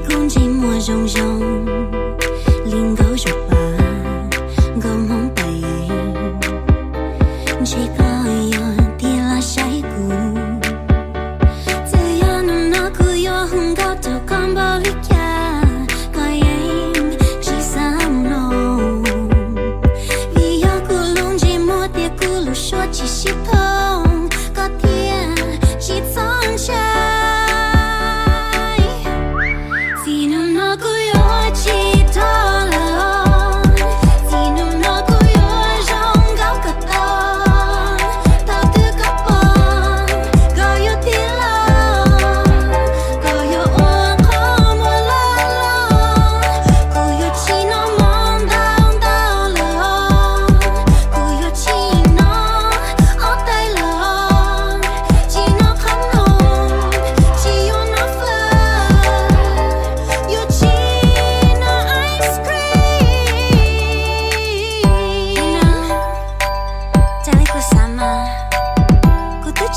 cũng chỉ mùa rồng rồng liền gấu chụp bà gấu mong tay chỉ có yo thì là say cũ từ yo nằm nó cứ yo hung gấu tàu con bao lý cha coi em chỉ dám nô vì yo cứ luôn chỉ mua tiệc cứ lúc xóa chỉ ship thông có tiền chỉ chọn cha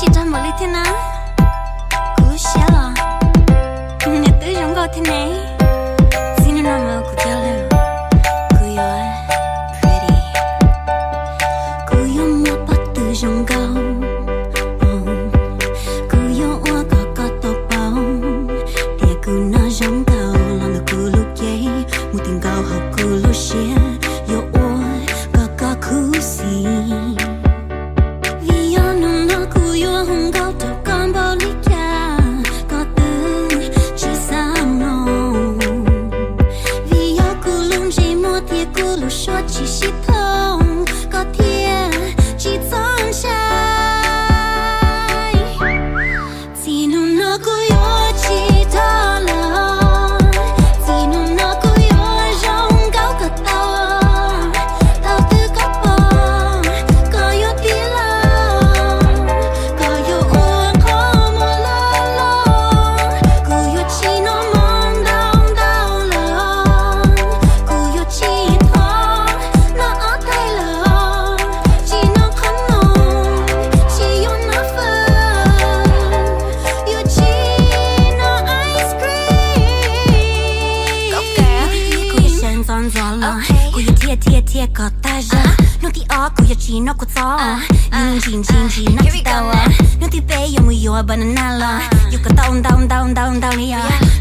chỉ trong một ly thế nào, cú xé lo, nè tới giống gọi thế này, xin nó mà cú chơi luôn, cú yo pretty, cú yo mua bắt từ giống gấu, cú yo oa có tóc bao, để cú nó giống gấu, lòng được cú lúc dây, một tiếng gấu học cú lúc xé, yo oa có cú xì. Hung gấu tàu con bao lý cha có tư chỉ dám nô vì yo cứ luôn chỉ mua thiệt cứ lúc xóa chỉ ship thông có thiệt chỉ chọn trai chỉ nung nó cứ yo chỉ thở lòng chỉ nung nó cứ yo rong gấu cả tàu tư có bông có yo tiếng thiệt có ta ra nó thì ó cô chỉ nó có to nhưng chỉ nó chỉ tao nó thì bé yo mui yo banana la yo có down đi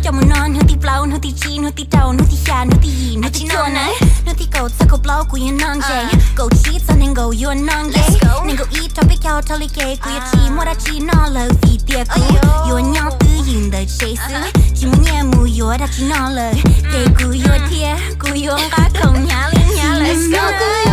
cho muốn non nó thì plau nó thì chi nó thì tao nó thì xa nó thì gì nó thì cho này nó thì cầu sa cầu plau cô yên non dây cầu chi cho nên cầu yo non dây nên cầu ít cho biết nhau cho lấy kê cô chỉ mua ra chi nó lời vì tiệc cô yo nhau tư nhìn đời chế xứ chỉ muốn nghe mùi yo đã chỉ nó lời kê cô yo thiệt cô yo cá không nhá lên nhá let's go.